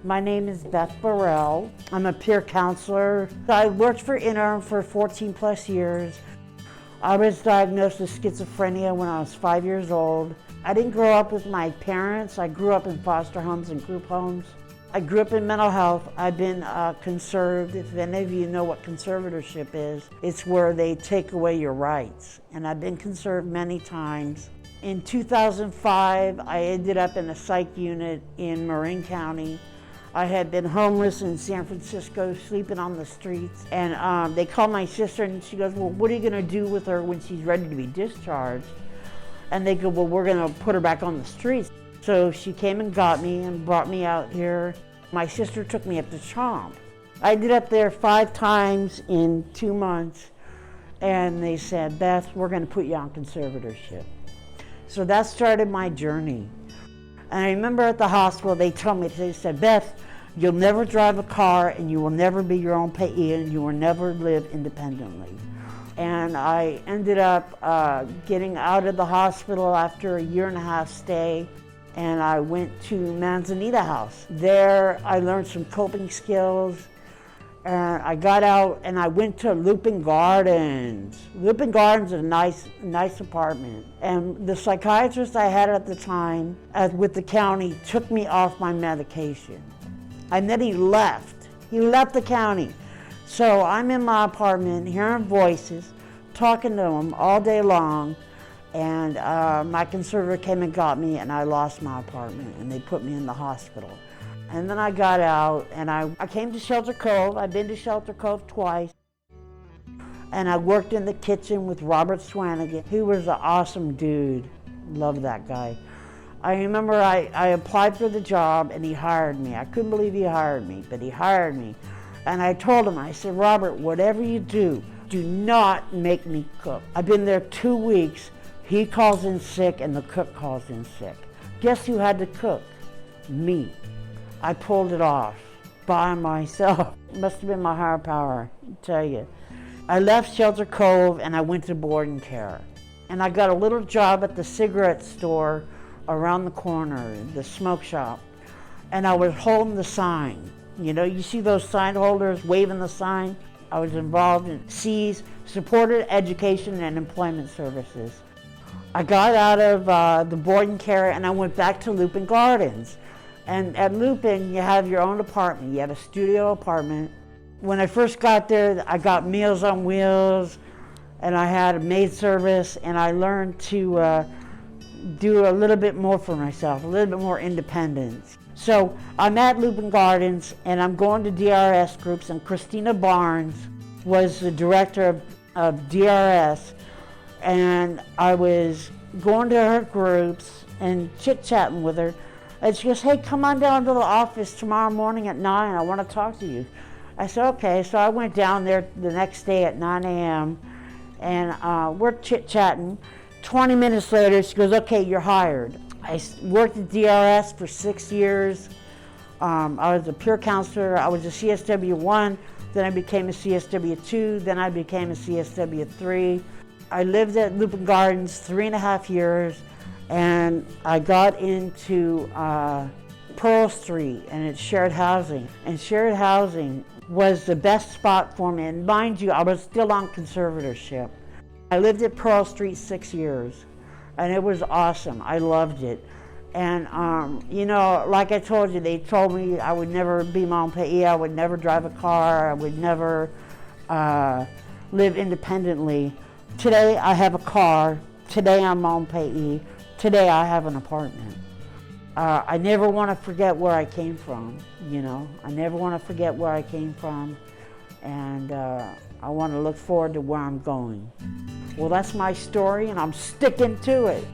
My name is Beth Barrell. I'm a peer counselor. I worked for Interim for 14 plus years. I was diagnosed with schizophrenia when I was 5 years old. I didn't grow up with my parents. I grew up in foster homes and group homes. I grew up in mental health. I've been conserved. If any of you know what conservatorship is, it's where they take away your rights. And I've been conserved many times. In 2005, I ended up in a psych unit in Monterey County. I had been homeless in San Francisco, sleeping on the streets. And they called my sister and she goes, well, what are you gonna do with her when she's ready to be discharged? And they go, well, we're gonna put her back on the streets. So she came and got me and brought me out here. My sister took me up to Chomp. I ended up there 5 times in 2 months. And they said, Beth, we're gonna put you on conservatorship. So that started my journey. And I remember at the hospital, they told me, they said, Beth, you'll never drive a car and you will never be your own payee and you will never live independently. And I ended up getting out of the hospital after a 1.5 year stay, and I went to Manzanita House. There I learned some coping skills, and I got out and I went to Lupin Gardens. Lupin Gardens is a nice apartment. And the psychiatrist I had at the time with the county took me off my medication. And then he left. He left the county. So I'm in my apartment hearing voices, talking to them all day long, and my conservator came and got me and I lost my apartment and they put me in the hospital. And then I got out and I came to Shelter Cove. I've been to Shelter Cove twice. And I worked in the kitchen with Robert Swanigan. He was an awesome dude. Love that guy. I remember I applied for the job and he hired me. I couldn't believe he hired me, but he hired me. And I told him, I said, Robert, whatever you do not make me cook. I've been there 2 weeks. He calls in sick and the cook calls in sick. Guess who had to cook? Me. I pulled it off by myself. It must have been my higher power, I tell you. I left Shelter Cove and I went to board and care. And I got a little job at the cigarette store around the corner, the smoke shop. And I was holding the sign. You know, you see those sign holders waving the sign? I was involved in C's, Supported Education and Employment Services. I got out of the board and care and I went back to Lupin Gardens. And at Lupin, you have your own apartment. You have a studio apartment. When I first got there, I got Meals on Wheels, and I had a maid service, and I learned to do a little bit more for myself, a little bit more independence. So I'm at Lupin Gardens, and I'm going to DRS groups, and Christina Barnes was the director of DRS, and I was going to her groups and chit-chatting with her. And she goes, hey, come on down to the office tomorrow morning at 9. I want to talk to you. I said, okay. So I went down there the next day at 9 a.m. and we're chit-chatting. 20 minutes later, she goes, okay, you're hired. I worked at DRS for 6 years. I was a peer counselor. I was a CSW1, then I became a CSW2, then I became a CSW3. I lived at Lupin Gardens 3.5 years. And I got into Pearl Street, and it's shared housing. And shared housing was the best spot for me. And mind you, I was still on conservatorship. I lived at Pearl Street 6 years, and it was awesome. I loved it. And, you know, like I told you, they told me I would never be my own payee, I would never drive a car, I would never live independently. Today, I have a car. Today, I'm my own payee. Today I have an apartment. I never want to forget where I came from, you know. I never want to forget where I came from, and I want to look forward to where I'm going. Well, that's my story, and I'm sticking to it.